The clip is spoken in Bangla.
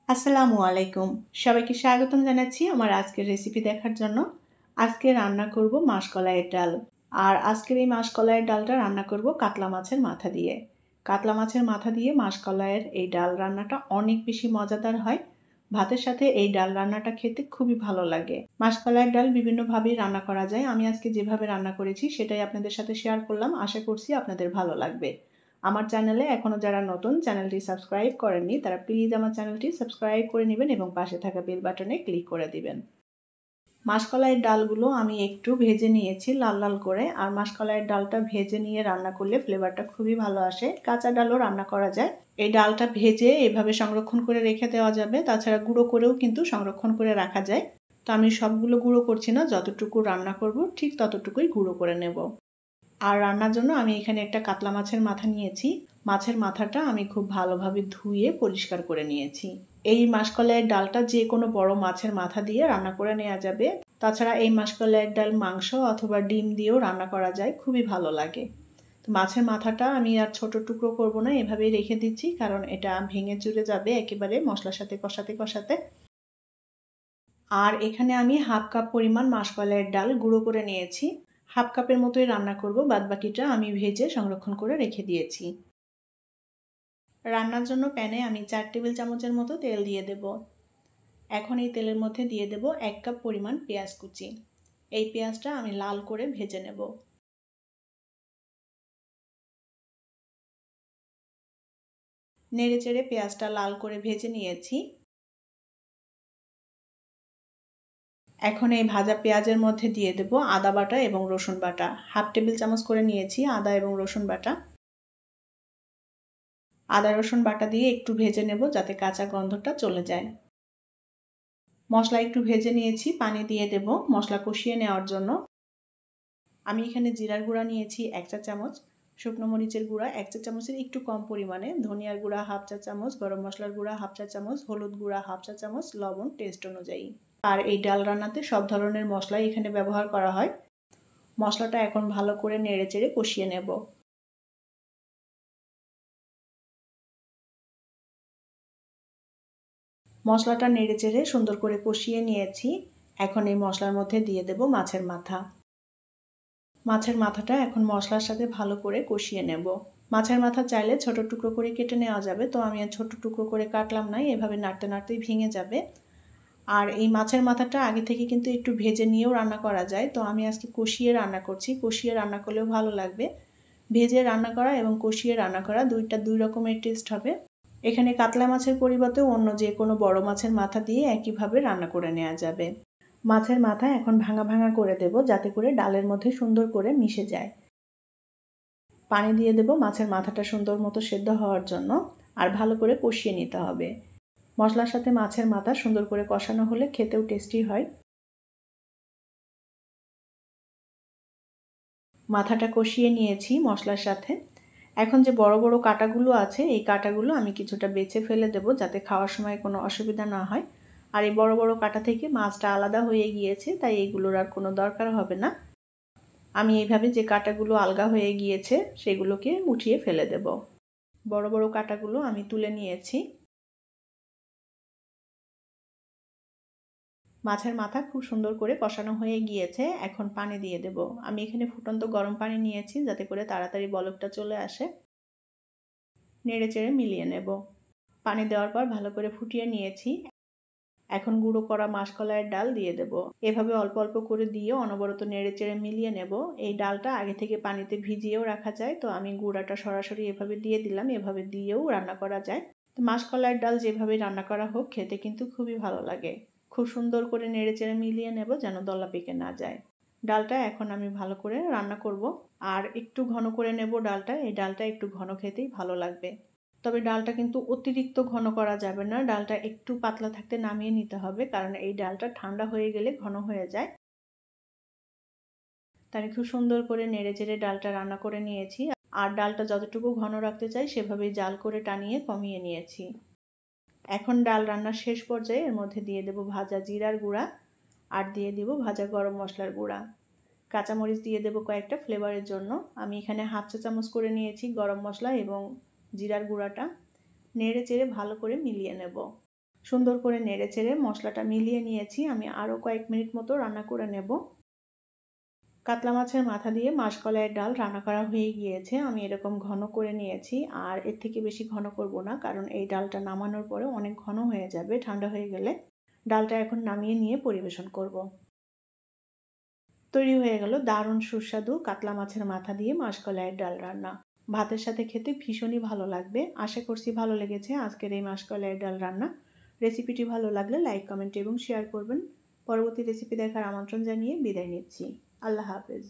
আসসালামু আলাইকুম। সবাইকে স্বাগতম জানাচ্ছি আমার আজকের রেসিপি দেখার জন্য। আজকে রান্না করব মাসকলাইয়ের ডাল। আর আজকের এই মাসকলাইয়ের ডালটা রান্না করব কাতলা মাছের মাথা দিয়ে। কাতলা মাছের মাথা দিয়ে মাসকলাইয়ের এই ডাল রান্নাটা অনেক বেশি মজাদার হয়। ভাতের সাথে এই ডাল রান্নাটা খেতে খুবই ভালো লাগে। মাসকলাইয়ের ডাল বিভিন্নভাবেই রান্না করা যায়। আমি আজকে যেভাবে রান্না করেছি সেটাই আপনাদের সাথে শেয়ার করলাম। আশা করছি আপনাদের ভালো লাগবে। আমার চ্যানেলে এখনও যারা নতুন, চ্যানেলটি সাবস্ক্রাইব করেননি তারা প্লিজ আমার চ্যানেলটি সাবস্ক্রাইব করে নেবেন এবং পাশে থাকা বেল বাটনে ক্লিক করে দিবেন। মাসকলাইয়ের ডালগুলো আমি একটু ভেজে নিয়েছি লাল লাল করে। আর মাসকলাইয়ের ডালটা ভেজে নিয়ে রান্না করলে ফ্লেভারটা খুবই ভালো আসে। কাঁচা ডালও রান্না করা যায়। এই ডালটা ভেজে এভাবে সংরক্ষণ করে রেখে দেওয়া যাবে। তাছাড়া গুঁড়ো করেও কিন্তু সংরক্ষণ করে রাখা যায়। তো আমি সবগুলো গুঁড়ো করছি না, যতটুকু রান্না করব ঠিক ততটুকুই গুঁড়ো করে নেব। আর রান্নার জন্য আমি এখানে একটা কাতলা মাছের মাথা নিয়েছি। মাছের মাথাটা আমি খুব ভালোভাবে ধুয়ে পরিষ্কার করে নিয়েছি। এই মাসকলাইয়ের ডালটা যে কোনো বড় মাছের মাথা দিয়ে রান্না করে নেওয়া যাবে। তাছাড়া এই মাসকলাইয়ের ডাল মাংস অথবা ডিম দিয়েও রান্না করা যায়, খুবই ভালো লাগে। তো মাছের মাথাটা আমি আর ছোট টুকরো করব না, এভাবেই রেখে দিচ্ছি, কারণ এটা ভেঙে চুরে যাবে একেবারে মশলার সাথে কষাতে কষাতে। আর এখানে আমি হাফ কাপ পরিমাণ মাসকলাইয়ের ডাল গুঁড়ো করে নিয়েছি। হাফ কাপের মতোই রান্না করব, বাদবাকিটা আমি ভেজে সংরক্ষণ করে রেখে দিয়েছি। রান্নার জন্য প্যানে আমি 4 টেবিল চামচের মতো তেল দিয়ে দেব। এখন এই তেলের মধ্যে দিয়ে দেব 1 কাপ পরিমাণ পেঁয়াজ কুচি। এই পেঁয়াজটা আমি লাল করে ভেজে নেব। নেড়ে চেড়ে পেঁয়াজটা লাল করে ভেজে নিয়েছি। এখন এই ভাজা পেঁয়াজের মধ্যে দিয়ে দেব আদা বাটা এবং রসুন বাটা। হাফ টেবিল চামচ করে নিয়েছি আদা এবং রসুন বাটা। আদা রসুন বাটা দিয়ে একটু ভেজে নেব যাতে কাঁচা গন্ধটা চলে যায়। মশলা একটু ভেজে নিয়েছি, পানি দিয়ে দেব মশলা কষিয়ে নেওয়ার জন্য। আমি এখানে জিরার গুঁড়া নিয়েছি 1 চা চামচ, শুকনো মরিচের গুঁড়া 1 চা চামচের একটু কম পরিমাণে, ধনিয়ার গুঁড়া হাফ চা চামচ, গরম মশলার গুঁড়া হাফ চা চামচ, হলুদ গুঁড়া হাফ চা চামচ, লবণ টেস্ট অনুযায়ী। আর এই ডাল রান্নাতে সব ধরনের মশলাই এখানে ব্যবহার করা হয়। মশলাটা এখন ভালো করে নেড়ে চেড়ে কষিয়ে নেব। মশলাটা নেড়ে চেড়ে সুন্দর করে কষিয়ে নিয়েছি। এখন এই মশলার মধ্যে দিয়ে দেব মাছের মাথা। মাছের মাথাটা এখন মশলার সাথে ভালো করে কষিয়ে নেব। মাছের মাথা চাইলে ছোট টুকরো করে কেটে নেওয়া যাবে, তো আমি আর ছোট টুকরো করে কাটলাম না, এভাবে নাড়তে নাড়তেই ভেঙে যাবে। আর এই মাছের মাথাটা আগে থেকে কিন্তু একটু ভেজে নিয়েও রান্না করা যায়, তো আমি আজকে কষিয়ে রান্না করছি। কষিয়ে রান্না করলেও ভালো লাগবে। ভেজে রান্না করা এবং কষিয়ে রান্না করা দুইটা দুই রকমের টেস্ট হবে। এখানে কাতলা মাছের পরিবর্তে অন্য যে কোনো বড় মাছের মাথা দিয়ে একইভাবে রান্না করে নেওয়া যাবে। মাছের মাথা এখন ভাঙা ভাঙা করে দেব যাতে করে ডালের মধ্যে সুন্দর করে মিশে যায়। পানি দিয়ে দেব মাছের মাথাটা সুন্দর মতো সেদ্ধ হওয়ার জন্য। আর ভালো করে কষিয়ে নিতে হবে। মশলার সাথে মাছের মাথা সুন্দর করে কষানো হলে খেতেও টেস্টি হয়। মাথাটা কষিয়ে নিয়েছি মশলার সাথে। এখন যে বড় বড় কাঁটাগুলো আছে এই কাঁটাগুলো আমি কিছুটা বেছে ফেলে দেব যাতে খাওয়ার সময় কোনো অসুবিধা না হয়। আর এই বড় বড় কাঁটা থেকে মাছটা আলাদা হয়ে গিয়েছে, তাই এইগুলোর আর কোনো দরকার হবে না। আমি এইভাবে যে কাঁটাগুলো আলগা হয়ে গিয়েছে সেগুলোকে উঠিয়ে ফেলে দেব। বড় বড় কাঁটাগুলো আমি তুলে নিয়েছি। মাছের মাথা খুব সুন্দর করে কষানো হয়ে গিয়েছে, এখন পানি দিয়ে দেব। আমি এখানে ফুটন্ত গরম পানি নিয়েছি যাতে করে তাড়াতাড়ি বলকটা চলে আসে। নেড়ে চেড়ে মিলিয়ে নেব। পানি দেওয়ার পর ভালো করে ফুটিয়ে নিয়েছি। এখন গুঁড়ো করা মাসকলাইয়ের ডাল দিয়ে দেব। এভাবে অল্প অল্প করে দিয়ে অনবরত নেড়ে চেড়ে মিলিয়ে নেব। এই ডালটা আগে থেকে পানিতে ভিজিয়েও রাখা যায়, তো আমি গুঁড়াটা সরাসরি এভাবে দিয়ে দিলাম। এভাবে দিয়েও রান্না করা যায়। তো মাসকলাইয়ের ডাল যেভাবে রান্না করা হোক খেতে কিন্তু খুবই ভালো লাগে। খুব সুন্দর করে নেড়ে চেড়ে মিলিয়ে নেব যেন দলা পেকে না যায়। ডালটা এখন আমি ভালো করে রান্না করব। আর একটু ঘন করে নেব ডালটা। এই ডালটা একটু ঘন খেতেই ভালো লাগবে। তবে ডালটা কিন্তু অতিরিক্ত ঘন করা যাবে না, ডালটা একটু পাতলা থাকতে নামিয়ে নিতে হবে, কারণ এই ডালটা ঠান্ডা হয়ে গেলে ঘন হয়ে যায়। তাই খুব সুন্দর করে নেড়ে চেড়ে ডালটা রান্না করে নিয়েছি। আর ডালটা যতটুকু ঘন রাখতে চাই সেভাবেই জাল করে টানিয়ে কমিয়ে নিয়েছি। এখন ডাল রান্নার শেষ পর্যায়ে এর মধ্যে দিয়ে দেব ভাজা জিরার গুঁড়া, আর দিয়ে দেব ভাজা গরম মশলার গুঁড়া। কাঁচামরিচ দিয়ে দেব কয়েকটা ফ্লেভারের জন্য। আমি এখানে হাফ চা চামচ করে নিয়েছি গরম মশলা এবং জিরার গুঁড়াটা। নেড়ে চেড়ে ভালো করে মিলিয়ে নেব। সুন্দর করে নেড়েচেড়ে মশলাটা মিলিয়ে নিয়েছি। আমি আরও কয়েক মিনিট মতো রান্না করে নেব। কাতলা মাছের মাথা দিয়ে মাসকলাইয়ের ডাল রান্না করা হয়ে গিয়েছে। আমি এরকম ঘন করে নিয়েছি, আর এর থেকে বেশি ঘন করব না, কারণ এই ডালটা নামানোর পরে অনেক ঘন হয়ে যাবে ঠান্ডা হয়ে গেলে। ডালটা এখন নামিয়ে নিয়ে পরিবেশন করব। তৈরি হয়ে গেল দারুণ সুস্বাদু কাতলা মাছের মাথা দিয়ে মাসকলাইয়ের ডাল রান্না। ভাতের সাথে খেতে ভীষণই ভালো লাগবে। আশা করছি ভালো লেগেছে আজকের এই মাসকলাইয়ের ডাল রান্না। রেসিপিটি ভালো লাগলে লাইক, কমেন্ট এবং শেয়ার করবেন। পরবর্তী রেসিপি দেখার আমন্ত্রণ জানিয়ে বিদায় নিচ্ছি। আল্লাহ হাফেজ।